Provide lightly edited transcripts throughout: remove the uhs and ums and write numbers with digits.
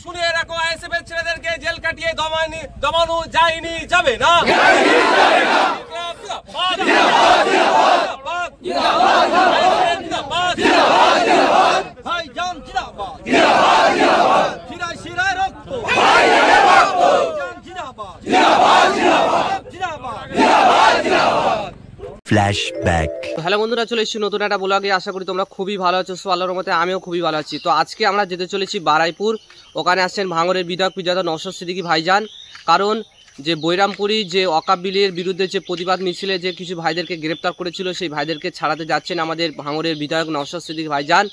শুনে রাখো, আইএসএফের ছেলেদেরকে জেল কাটিয়ে দমানো যায়নি, যাবে না। হ্যালো বন্ধুরা, চলে এসেছি নতুন একটা ব্লগে। আশা করি তোমরা খুবই ভালো আছো। আল্লাহর রহমতে আমিও খুবই ভালো আছি। তো আজকে আমরা যেতে চলেছি বারাইপুর। ওখানে আসছেন ভাঙড়ের বিধায়ক পিতাদা নওশাদ সিদ্দিকী ভাইজান। কারণ যে বৈরামপুরি যে ওয়াকফ বিলের বিরুদ্ধে যে প্রতিবাদ মিছিলে যে কিছু ভাইদেরকে গ্রেপ্তার করেছিল, সেই ভাইদেরকে ছাড়াতে যাচ্ছেন আমাদের ভাঙড়ের বিধায়ক নওশাদ সিদ্দিকী ভাইজান।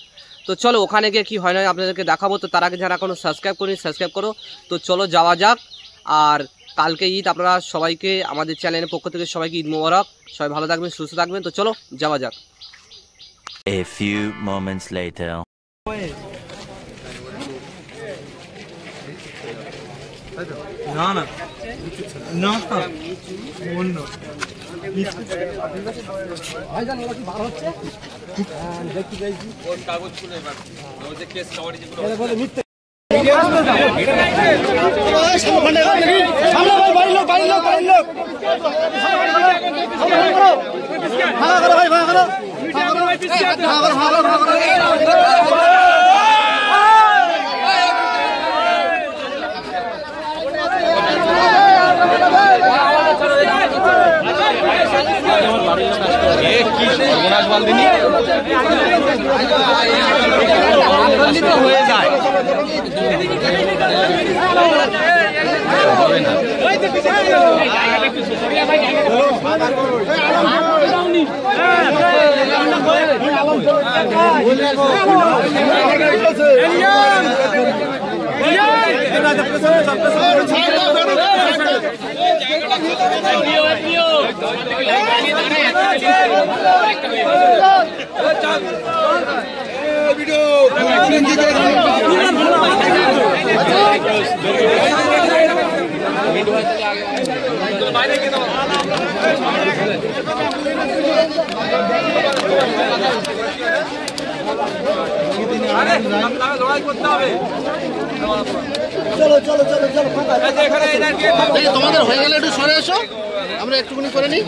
তো চলো ওখানে গিয়ে কি হয় না আপনাদেরকে দেখাবো। তো তার আগে যারা এখনো সাবস্ক্রাইব করেনি সাবস্ক্রাইব করো। তো চলো যাওয়া যাক। আর কালকে ঈদ, আপনারা সবাইকে আমাদের চ্যানেলের পক্ষ থেকে সবাইকে ঈদ মোবারক। সবাই ভালো থাকবেন, সুস্থ থাকবেন। তো চলো যাওয়া যাক। A few moments later. না না না অন্য ভাইজান ওরা কি বার হচ্ছে দেখতে যাইছি কোন কাগজ খুলে এবার ওই যে কেস কাভারি যেগুলো বলে মিথ্যে হয়ে যায় তোমাদের হয়ে গেলে একটু সরে এসো, আমরা একটুখানি করে নিই।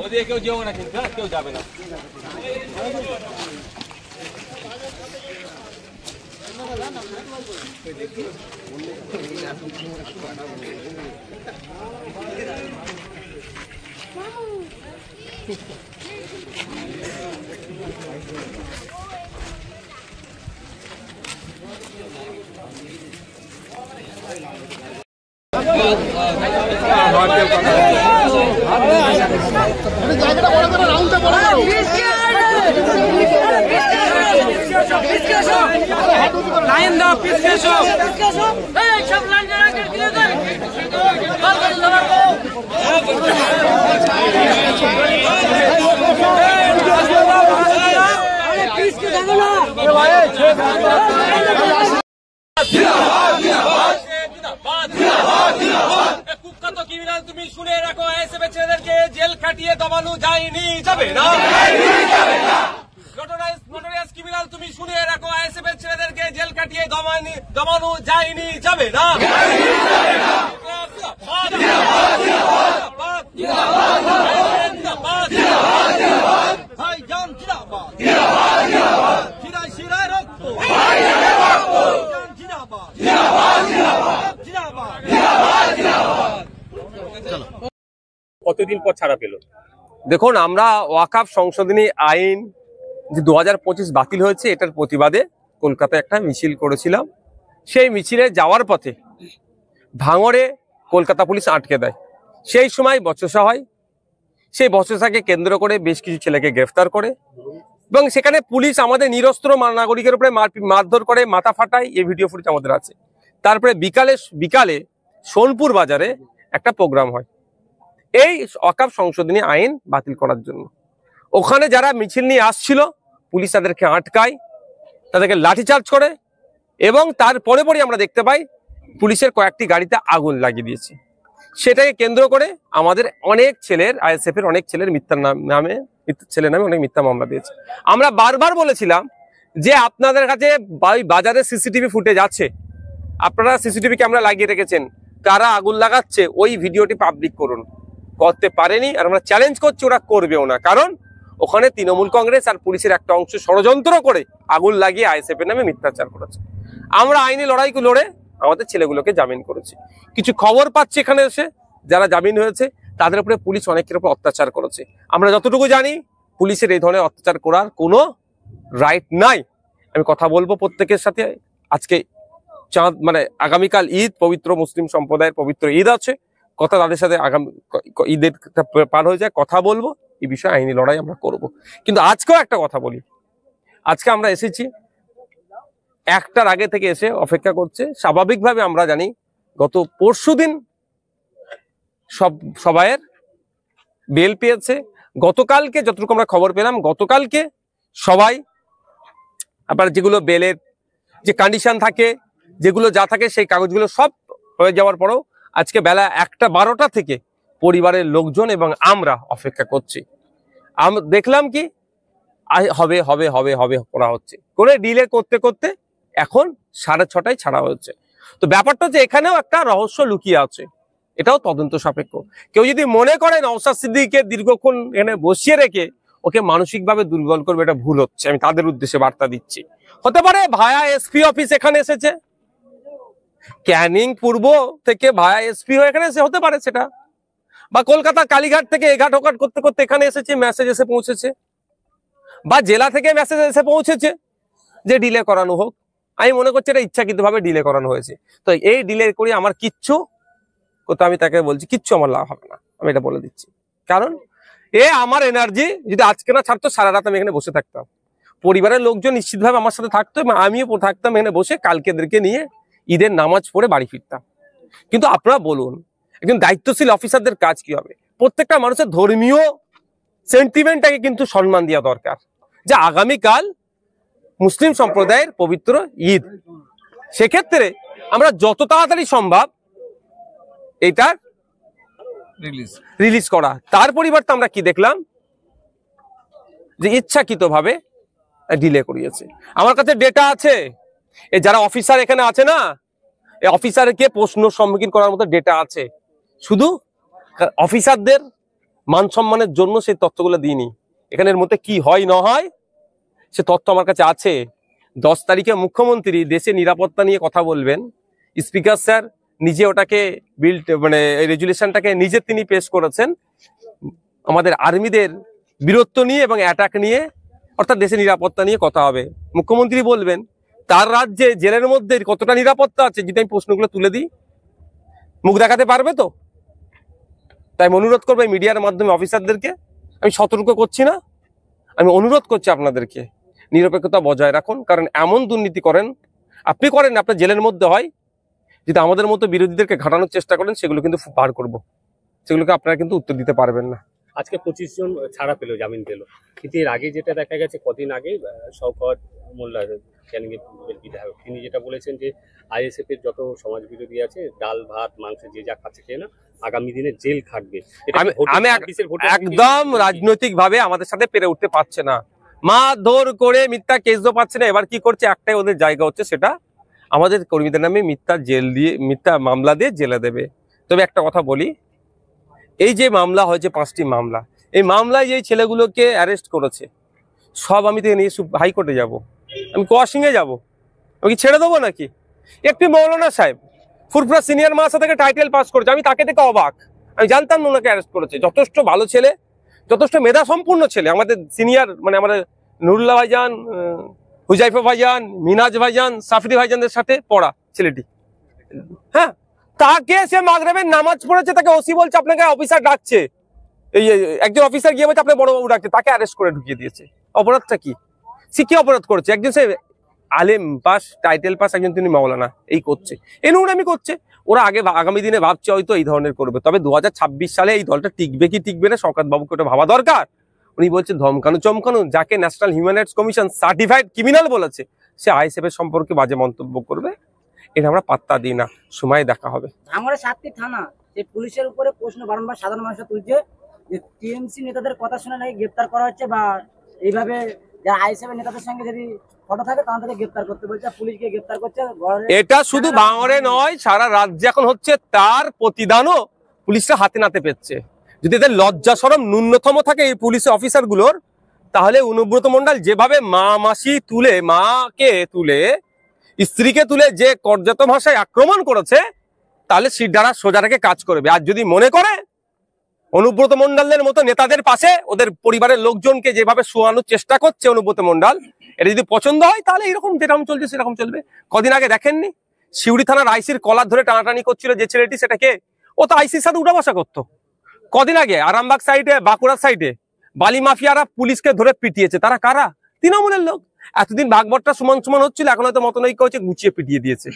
ওদিকে কেউ যেও না, কিন্তু কেউ যাবে না। লাইন দাও, পিছকে এসো, এই সব লাইন যারা দিয়ে দেয় বল বল ধরো আরে পিছকে দেখো না আরে ভাই জিন্দাবাদ জিন্দাবাদ জিন্দাবাদ জিন্দাবাদ কুখ্যাত ক্রিমিনাল তুমি শুনে রাখো, আইএসএফের ছেলেদেরকে জেল খাটিয়ে দমানো যায়নি, যাবে না। নোটোরিয়াস ক্রিমিনাল তুমি শুনে রাখো, আইএসএফের ছেলেদেরকে জেল কাটিয়ে দমানো যায়নি, যাবে না। জিন্দাবাদ জিন্দাবাদ জিন্দাবাদ জিন্দাবাদ কতদিন পর ছাড়া পেল? দেখুন, আমরা ওয়াকফ সংশোধনী আইন যে 2025 বাতিল হয়েছে এটার প্রতিবাদে কলকাতায় একটা মিছিল করেছিলাম। সেই মিছিলে যাওয়ার পথে ভাঙড়ে কলকাতা পুলিশ আটকে দেয়। সেই সময় বচসা হয়। সেই বচসাকে কেন্দ্র করে বেশ কিছু ছেলেকে গ্রেফতার করে এবং সেখানে পুলিশ আমাদের নিরস্ত্র নাগরিকের উপরে মারধর করে, মাথা ফাটায়। এই ভিডিও ফুটেজ আমাদের আছে। তারপরে বিকালে সোনপুর বাজারে একটা প্রোগ্রাম হয় এই ওয়াকফ সংশোধনী আইন বাতিল করার জন্য। ওখানে যারা মিছিল নিয়ে আসছিল পুলিশ তাদেরকে আটকায়, তাদেরকে লাঠিচার্জ করে এবং তারপরে আমরা দেখতে পাই পুলিশের কয়েকটি গাড়িতে আগুন লাগিয়ে দিয়েছে। সেটাকে কেন্দ্র করে আমাদের অনেক ছেলের, আইএসএফ এর অনেক ছেলের নামে অনেক মিথ্যা মামলা দিয়েছে। আমরা বারবার বলেছিলাম যে আপনাদের কাছে বাজারে সিসিটিভি ফুটেজ আছে, আপনারা সিসিটিভি ক্যামেরা লাগিয়ে রেখেছেন, কারা আগুন লাগাচ্ছে ওই ভিডিওটি পাবলিক করুন। করতে পারেনি, আর আমরা চ্যালেঞ্জ করছি ওরা করবেও না, কারণ ওখানে তৃণমূল কংগ্রেস আর পুলিশের একটা অংশ ষড়যন্ত্র করে আগুন লাগিয়ে আইএসএফ এর নামে মিথ্যাচার করেছে। আমরা আইনি লড়াই লড়ে আমাদের ছেলেগুলোকে জামিন করেছি। কিছু খবর পাচ্ছি এখানে এসে যারা জামিন হয়েছে তাদের উপরে পুলিশ অনেকের উপর অত্যাচার করেছে। আমরা যতটুকু জানি পুলিশের এই ধরনের অত্যাচার করার কোনো রাইট নাই। আমি কথা বলবো প্রত্যেকের সাথে। আজকে চাঁদ মানে আগামীকাল ঈদ, পবিত্র মুসলিম সম্প্রদায়ের পবিত্র ঈদ আছে, কথা তাদের সাথে আগামী ঈদের পার হয়ে যায়, কথা বলবো এই বিষয়ে আইনি লড়াই আমরা করব। কিন্তু আজকেও একটা কথা বলি, আজকে আমরা এসেছি 1টার আগে থেকে এসে অপেক্ষা করছে। স্বাভাবিকভাবে আমরা জানি গত পরশুদিন সবাইয়ের বেল পেয়েছে। গতকালকে যতটুকু আমরা খবর পেলাম, গতকালকে সবাই আবার যেগুলো বেলের যে কন্ডিশন থাকে, যেগুলো যা থাকে সেই কাগজগুলো সব হয়ে যাওয়ার পরেও আজকে বেলা 1:12 থেকে পরিবারের লোকজন এবং আমরা অপেক্ষা করছি। আমরা দেখলাম কি হবে হবে হবে হবে করা হচ্ছে, করে ডিলে করতে করতে এখন 6:30টায় ছাড়া হচ্ছে। তো ব্যাপারটা যে এখানেও একটা রহস্য লুকিয়ে আছে, এটাও তদন্ত সাপেক্ষ। কেউ যদি মনে করেন নওশাদ সিদ্দিকীকে দীর্ঘক্ষণ এখানে বসিয়ে রেখে ওকে মানসিকভাবে দুর্বল করবে, এটা ভুল হচ্ছে। আমি তাদের উদ্দেশ্যে বার্তা দিচ্ছি। হতে পারে ভায়া এসপি অফিস এখানে এসেছে, ক্যানিং পূর্ব থেকে ভায়া এসপি হয়ে এখানে এসে, হতে পারে সেটা, বা কলকাতা কালীঘাট থেকে এঘাট ওঘাট করতে করতে এখানে এসেছে, মেসেজ এসে পৌঁছেছে, বা জেলা থেকে মেসেজ এসে পৌঁছেছে যে ডিলে করানো হোক। আমি মনে করছি এটা ইচ্ছাকৃতভাবে ডিলে করানো হয়েছে। তো এই ডিলে করে আমার কিচ্ছু, কোথাও আমি তাকে বলছি কিচ্ছু আমার লাভ হবে না, আমি এটা বলে দিচ্ছি। কারণ আমার এনার্জি যদি আজকে না ছাড়তো, সারা রাত আমি এখানে বসে থাকতাম, পরিবারের লোকজন নিশ্চিতভাবে আমার সাথে থাকতো এবং আমিও থাকতাম এখানে বসে, কালকেদেরকে নিয়ে ঈদের নামাজ পড়ে বাড়ি ফিরতাম। কিন্তু আপনারা বলুন, একজন দায়িত্বশীল অফিসারদের কাজ কি হবে? প্রত্যেকটা মানুষের ধর্মীয় সেন্টিমেন্টটাকে কিন্তু সম্মান দেওয়া দরকার, যে আগামীকাল মুসলিম সম্প্রদায়ের পবিত্র ঈদ। সেক্ষেত্রে আমরা যত তাড়াতাড়ি সম্ভব এটা রিলিজ করা। তার পরিবর্তে আমরা কি দেখলাম, যে ইচ্ছাকৃতভাবে ডিলে করিয়েছে। আমার কাছে ডেটা আছে, এই যারা অফিসার এখানে আছে না, এই অফিসারকে প্রশ্ন সম্মুখীন করার মতো ডেটা আছে। শুধু অফিসারদের মান সম্মানের জন্য সেই তথ্যগুলো দিইনি, এখানের মধ্যে কি হয় না হয় সে তথ্য আমার কাছে আছে। 10 তারিখে মুখ্যমন্ত্রী দেশে নিরাপত্তা নিয়ে কথা বলবেন, স্পিকার স্যার নিজে ওটাকে রেজুলেশনটাকে নিজে তিনি পেশ করেছেন, আমাদের আর্মিদের বীরত্ব নিয়ে এবং অ্যাটাক নিয়ে, অর্থাৎ দেশের নিরাপত্তা নিয়ে কথা হবে। মুখ্যমন্ত্রী বলবেন তার রাজ্যে জেলের মধ্যে কতটা নিরাপত্তা আছে, যদি আমি প্রশ্নগুলো তুলে দিই মুখ দেখাতে পারবে তো? তাই আমি অনুরোধ করবো মিডিয়ার মাধ্যমে অফিসারদেরকে, আমি সতর্ক করছি না, আমি অনুরোধ করছি আপনাদেরকে নিরপেক্ষতা বজায় রাখুন। কারণ এমন দুর্নীতি করেন আপনি করেন, আপনার জেলের মধ্যে হয়, যদি আমাদের মতো বিরোধীদেরকে ঘাটানোর চেষ্টা করেন সেগুলো কিন্তু বার করবো, সেগুলোকে আপনারা কিন্তু উত্তর দিতে পারবেন না। আজকে 25 জন ছাড়া পেল, জামিন পেল, কিন্তু এর আগে যেটা দেখা গেছে কদিন আগে শওকত মোল্লা ক্যানিংয়ের বিধায়ক, তিনি যেটা বলেছেন যে আইএসএফ এর যত সমাজ বিরোধী আছে ডাল ভাত মাংস যে যা খাচ্ছে খেয়ে না, আগামী দিনে জেল খাটবে। আমি একদম রাজনৈতিক ভাবে আমাদের সাথে পেরে উঠতে পারছে না, মারধর করে মিথ্যা কেস পাচ্ছে না। এবার কি করছে, একটাই ওদের জায়গা হচ্ছে, সেটা আমাদের কর্মীদের নামে মিথ্যা মামলা দিয়ে জেলে দেবে। তবে একটা কথা বলি, এই যে মামলা হয়েছে 5টি মামলা, এই মামলায় যে ছেলেগুলোকে অ্যারেস্ট করেছে সব আমি থেকে নিয়ে হাইকোর্টে যাব, আমি কোয়াশিংয়ে যাব, আমি কি ছেড়ে দেবো নাকি? একটি মৌলানা সাহেব ফুরফুরা সিনিয়র মাদ্রাসা থেকে টাইটেল পাস করেছে, আমি তাকে দেখে অবাক। আমি জানতাম না ওনাকে অ্যারেস্ট করেছে। যথেষ্ট ভালো ছেলে, যথেষ্ট মেধা সম্পূর্ণ ছেলে, আমাদের সিনিয়র, মানে আমাদের নুরুল্লাহ ভাইজান, হুজাইফা ভাইজান, মিনাজ ভাইজান, সাফরি ভাইজানদের সাথে পড়া ছেলেটি। হ্যাঁ, তাকে সে মাগরিবের নামাজ পড়েছে, তাকে ওসি বলছে আপনাকে অফিসার ডাকছে, এই একজন অফিসার গিয়ে বলছে আপনার বড়বাবু ডাকছে, তাকে অ্যারেস্ট করে ঢুকিয়ে দিয়েছে। অপরাধটা কি? সে কি অপরাধ করেছে? একজন সে আলেম পাস, টাইটেল পাস, একজন তিনি মাওলানা, এই করছে, এই নোংরামি করছে। ওরা আগামী দিনে ভাবছে হয়তো এই ধরনের করবে। তবে 2026 সালে এই দলটা টিকবে কি টিকবে না, শওকত বাবুকে ওটা ভাবা দরকার। উনি বলছে ধমকানো চমকানো, যাকে national human rights commission certified criminal বলেছে, সে আইএসএফ এর সম্পর্কে বাজে মন্তব্য করবে, এটা আমরা পাত্তা দিই না। সময় দেখা হবে। ভাঙড়ে 7টি থানা, যে পুলিশের উপরে প্রশ্ন বারংবার সাধারণ মানুষ তুলছে যে টিএমসি নেতাদের কথা শুনে নাকি গ্রেপ্তার করা হচ্ছে, বা এইভাবে যারা আইএসএফ নেতাদের সঙ্গে যদি ফটো থাকে তাদেরকে গ্রেপ্তার করতে বলছে, পুলিশকে গ্রেপ্তার করছে। এটা শুধু ভাঙড়ে নয়, সারা রাজ্যে এখন হচ্ছে। তার প্রতিদানও পুলিশরা হাতে নাতে পেচ্ছে। যদি এদের লজ্জা শরম ন্যূনতম থাকে এই পুলিশ অফিসারগুলোর, তাহলে অনুব্রত মণ্ডল যেভাবে মা মাসি তুলে, মাকে তুলে, স্ত্রীকে তুলে যে কর্যাত ভাষায় আক্রমণ করেছে, তাহলে সিদ্ধারা সোজা রেখে কাজ করবে। আর যদি মনে করে অনুব্রত মণ্ডলের মতো নেতাদের পাশে ওদের পরিবারের লোকজনকে যেভাবে শোয়ানোর চেষ্টা করছে অনুব্রত মণ্ডল, এটা যদি পছন্দ হয় তাহলে এরকম যেরকম চলছে সেরকম চলবে। কদিন আগে দেখেননি সিউড়ি থানার আইসির কলার ধরে টানাটানি করছিল যে ছেলেটি, সেটাকে ও তো আইসির সাথে উঠা বসা করতো। কদিন আগে আরামবাগ সাইডে, বাঁকুড়ার সাইডে বালি মাফিয়ারা পুলিশকে ধরে পিটিয়েছে। তারা কারা? তৃণমূলের লোক। এতদিন ভাগবতটা সমান সমান হচ্ছিল, এখন হয়তো মতনৈক্য হচ্ছে, গুছিয়ে পিটিয়ে দিয়েছে।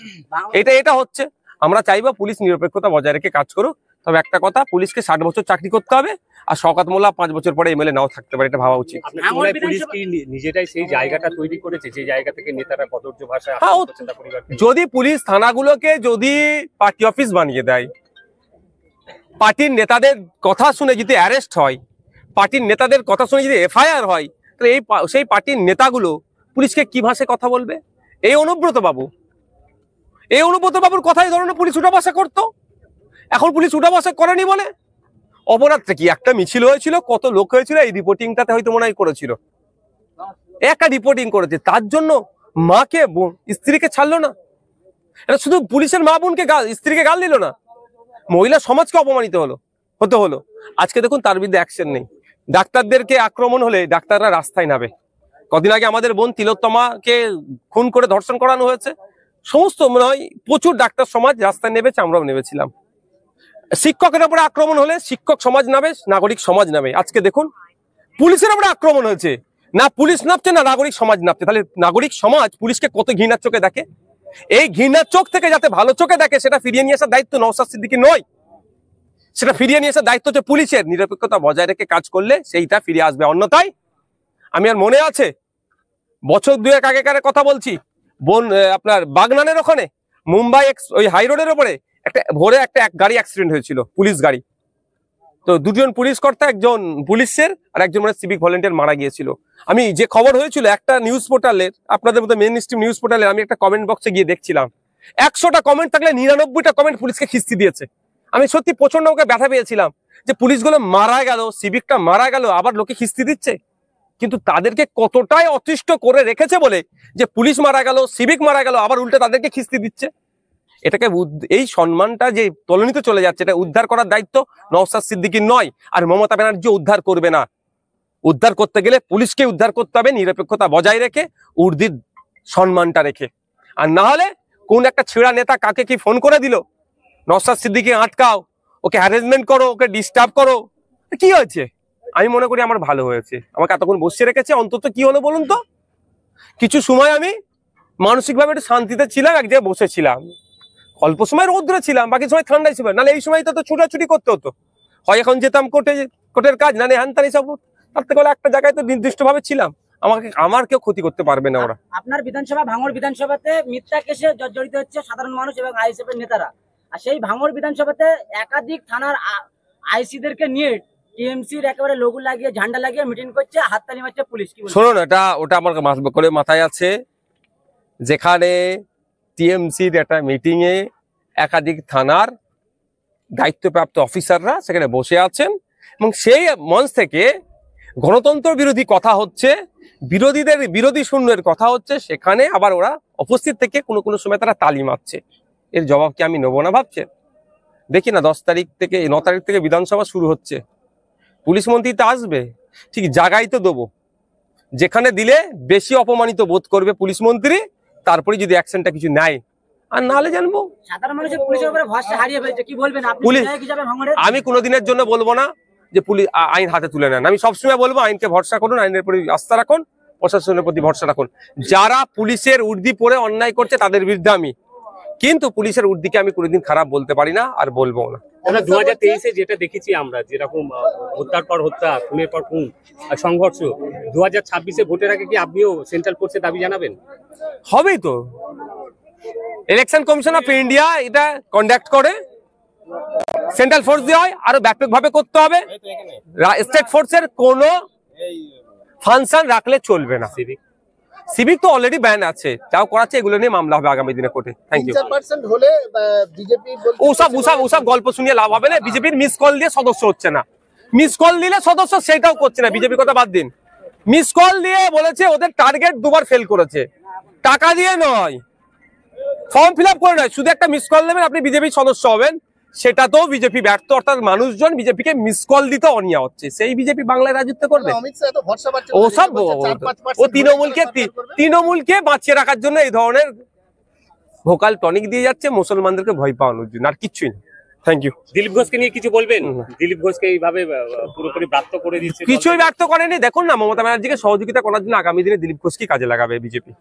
এটা হচ্ছে। আমরা চাইবো পুলিশ নিরপেক্ষতা বজায় রেখে কাজ করুক। তবে একটা কথা, পুলিশকে 60 বছর চাকরি করতে হবে, আর শওকত মোল্লা 5 বছর পরে এমএলএ নাও থাকতে পারে, এটা ভাবা উচিত। পুলিশ কি নিজেরাই সেই জায়গাটা তৈরি করেছে, যে জায়গা থেকে নেতারা কদর্য ভাষায় যদি পুলিশ থানাগুলোকে যদি পার্টি অফিস বানিয়ে দেয়, পার্টির নেতাদের কথা শুনে যদি অ্যারেস্ট হয়, পার্টির নেতাদের কথা শুনে যদি এফআইআর হয়, তাহলে সেই পার্টির নেতাগুলো পুলিশকে কি ভাষায় কথা বলবে? এই অনুব্রত বাবুর কথা এই ধরনের পুলিশ উঠা বসা করতো। এখন পুলিশ উঠা বসা করেনি বলে অপরাধটা কি? একটা মিছিল হয়েছিল, কত লোক হয়েছিল, এই রিপোর্টিংটাতে হয়তো মনে হয় করেছিল, একটা রিপোর্টিং করেছে, তার জন্য মাকে স্ত্রীকে ছাড়লো না। এটা শুধু পুলিশের মা বোনকে স্ত্রীকে গাল দিল না, মহিলা সমাজকে অপমানিত হতে হলো। আজকে দেখুন তার বিরুদ্ধে অ্যাকশন নেই। ডাক্তারদেরকে আক্রমণ হলে ডাক্তাররা রাস্তায় নামে। কদিন আগে আমাদের বোন তিলোত্তমাকে খুন করে ধর্ষণ করানো হয়েছে, সমস্ত মনে হয় প্রচুর ডাক্তার সমাজ রাস্তায় নেমেছে, আমরাও নেমেছিলাম। শিক্ষকের উপরে আক্রমণ হলে শিক্ষক সমাজ নামে, নাগরিক সমাজ নামে। আজকে দেখুন পুলিশের উপরে আক্রমণ হয়েছে, না পুলিশ নামছে না নাগরিক সমাজ নামছে। তাহলে নাগরিক সমাজ পুলিশকে কত ঘৃণার চোখে দেখে। এই ঘৃণার চোখ থেকে যাতে ভালো চোখে দেখে, সেটা ফিরিয়ে নিয়ে আসার দায়িত্ব নওশাদ সিদ্দিকীর নয়, সেটা ফিরিয়ে নিয়ে আসার দায়িত্ব হচ্ছে পুলিশের। নিরপেক্ষতা বজায় রেখে কাজ করলে সেইটা ফিরে আসবে। অন্যথায় আমি আর মনে আছে বছর 2 আগেকার কথা বলছি, আপনার বাগনানের ওখানে মুম্বাই ওই হাই রোডের ওপরে ভোরে একটা গাড়ি অ্যাক্সিডেন্ট হয়েছিল, পুলিশ গাড়ি। তো 2 জন পুলিশ কর্তা, একজন পুলিশের আর একজন মানে সিভিক ভলেন্টিয়ার মারা গিয়েছিল। আমি যে খবর হয়েছিল একটা নিউজ পোর্টালের, আপনাদের মতো মেন স্ট্রিম নিউজ পোর্টালে, আমি একটা কমেন্ট বক্সে গিয়ে দেখছিলাম 100টা কমেন্ট থাকলে 99টা কমেন্ট পুলিশকে খিস্তি দিয়েছে। আমি সত্যি প্রচন্ড ওকে ব্যথা পেয়েছিলাম যে পুলিশগুলো মারা গেল, সিভিকটা মারা গেল, আবার লোকে খিস্তি দিচ্ছে। কিন্তু তাদেরকে কতটাই অতিষ্ঠ করে রেখেছে বলে যে পুলিশ মারা গেল, সিভিক মারা গেল, আবার উল্টে তাদেরকে খিস্তি দিচ্ছে। এটাকে এই সম্মানটা যে তলানিতে চলে যাচ্ছে, এটা উদ্ধার করার দায়িত্ব নওশাদ সিদ্দিকীর নয়। আর মমতা ব্যানার্জি উদ্ধার করবে না। উদ্ধার করতে গেলে পুলিশকে উদ্ধার করতে হবে নিরপেক্ষতা বজায় রেখে, উর্দির সম্মানটা রেখে। আর না হলে কোন একটা ছেঁড়া নেতা কাকে কি ফোন করে দিল, নওশাদ সিদ্দিকী আটকাও, ওকে হ্যারাসমেন্ট করো, ওকে ডিস্টার্ব করো, কি হয়েছে? আমি মনে করি আমার ভালো হয়েছে, আমাকে এতক্ষণ বসিয়ে রেখেছে, অন্তত কি হলো বলুন তো? কিছু সময় আমি মানসিকভাবে একটু শান্তিতে ছিলাম, এক জায়গায় বসেছিলাম, অল্প সময় রোদ্রে ছিলাম, বাকি সময় ঠান্ডায় ছিল। নাহলে এই সময় তো ছুটাছুটি করতে হতো, হয় এখন যেতাম কোর্টের কাজ, না হ্যান তানি সব। তার থেকে একটা জায়গায় তো নির্দিষ্ট ভাবে ছিলাম, আমার কেউ ক্ষতি করতে পারবে না ওরা। আপনার বিধানসভা, ভাঙড় বিধানসভাতে মিথ্যা কেসে জড়িত হচ্ছে সাধারণ মানুষ এবং আইএসএফ এর নেতারা। আর সেই ভাঙড় বিধানসভাতে একাধিক থানার আইসিদেরকে নিয়ে টিএমসির একেবারে লোগো লাগিয়ে, ঝান্ডা লাগিয়ে মিটিং করছে, হাততালি মারছে পুলিশ। কি বলছেন? শুনুন, ওটা আমার করে মাথায় আছে, যেখানে টিএমসির একটা মিটিং এ একাধিক থানার দায়িত্বপ্রাপ্ত অফিসাররা সেখানে বসে আছেন এবং সেই মঞ্চ থেকে গণতন্ত্র বিরোধী কথা হচ্ছে, বিরোধীদের বিরোধী শূন্যের কথা হচ্ছে, সেখানে আবার ওরা উপস্থিত থেকে কোনো সময় তারা তালি মারছে। এর জবাব কি আমি নেবো না ভাবছেন? দেখি না 10 তারিখ থেকে 9 তারিখ থেকে বিধানসভা শুরু হচ্ছে, পুলিশ মন্ত্রী তো আসবে, ঠিক জায়গায় তো দেবো যেখানে দিলে বেশি অপমানিত বোধ করবে পুলিশ মন্ত্রী, তারপরে যদি অ্যাকশনটা কিছু নেয়, আর নাহলে জানবো। সাধারণ মানুষের পুলিশের উপরে ভরসা হারিয়ে ফেলছে, কি বলবেন আপনি? পুলিশ- বিধায়ক হিসাবে ভাঙড়ের আমি কোনোদিনের জন্য বলবো না যে পুলিশ আইন হাতে তুলে নেন, আমি সবসময় বলবো আইনকে ভরসা করুন, আইনের প্রতি আস্থা রাখুন, প্রশাসনের প্রতি ভরসা রাখুন। যারা পুলিশের উর্দি পরে অন্যায় করছে তাদের বিরুদ্ধে আমি, কিন্তু পুলিশের উর্দিকে আমি কোনোদিন খারাপ বলতে পারি না আর বলবো না। আমরা 2023-এ যেটা দেখেছি আমরা, যেরকম হত্যার পর হত্যা, খুনের পর খুন আর সংঘর্ষ, 2026-এ ভোটের আগে কি আপনিও সেন্ট্রাল ফোর্সের দাবি জানাবেন? হবেই তো, ইলেকশন কমিশন অফ ইন্ডিয়া এটা কন্ডাক্ট করে, সেন্ট্রাল ফোর্স দিয়ে হয়, আরো ব্যাপকভাবে করতে হবে। স্টেট ফোর্সের কোনো ফাংশন রাখলে চলবে না। সিভিক সিভিক তো অলরেডি ব্যান আছে, যাও করাচ্ছে এগুলো নিয়ে মামলা হবে আগামী দিনে কোর্টে। Thank you. 3-4% হলে বিজেপি ওসব গল্প শুনিয়ে লাভ হবে না। বিজেপির মিস কল দিয়ে সদস্য হচ্ছে না, মিস কল দিলে সদস্য সেটাও করছে না। বিজেপির কথা বাদ দিন, মিস কল দিয়ে বলেছে ওদের টার্গেট দুবার ফেল করেছে, টাকা দিয়ে নয়, ফর্ম ফিল আপ করে নয়, শুধু একটা মিস কল দেবেন আপনি বিজেপির সদস্য হবেন, সেটা তো বিজেপি ব্যর্থ। অর্থাৎ মানুষজন বিজেপিকে মিস কল দিতে অনিয়া হচ্ছে, সেই বিজেপি বাংলায় রাজত্ব করবে। অমিত শাহ এত ভরসা পাচ্ছে, ওসব ও তৃণমূলকে বাঁচিয়ে রাখার জন্য এই ধরনের ভোকাল টনিক দিয়ে যাচ্ছে মুসলমানদেরকে ভয় পাওয়ানোর জন্য, আর কিচ্ছুই না। Thank you. দিলীপ ঘোষকে নিয়ে কিছু বলবেন? দিলীপ ঘোষকে এইভাবে পুরোপুরি ব্যর্থ করে দিচ্ছে। কিছুই ব্যর্থ করেনি। দেখুন না, মমতা ব্যানার্জিকে সহযোগিতা করার জন্য আগামী দিনে দিলীপ ঘোষকে কাজে লাগাবে বিজেপি।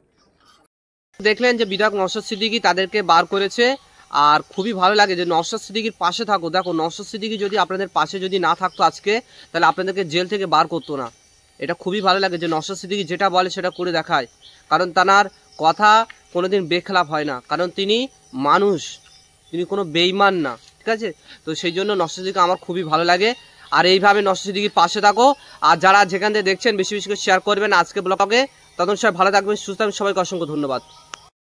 দেখলেন যে বিধায়ক নওশাদ সিদ্দিকী তাদেরকে বার করেছে, আর খুবই ভালো লাগে যে নওশাদ সিদ্দিকীর পাশে থাকো। দেখো নওশাদ সিদ্দিকী যদি আপনাদের পাশে যদি না থাকতো আজকে, তাহলে আপনাদেরকে জেল থেকে বার করতো না। এটা খুবই ভালো লাগে যে নওশাদ সিদ্দিকী যেটা বলে সেটা করে দেখায়, কারণ তার কথা কোনোদিন বেখেলাপ হয় না, কারণ তিনি মানুষ, তিনি কোনো বেঈমান না, ঠিক আছে? তো সেই জন্য নওশাদ সিদ্দিকী আমার খুবই ভালো লাগে। আর এইভাবে নওশাদ সিদ্দিকীর পাশে থাকো, আর যারা যেখান থেকে দেখছেন বেশি বেশি করে শেয়ার করবেন আজকে ব্লগে। তখন সবাই ভালো থাকবেন, সুস্থ থাকবেন, সবাইকে অসংখ্য ধন্যবাদ।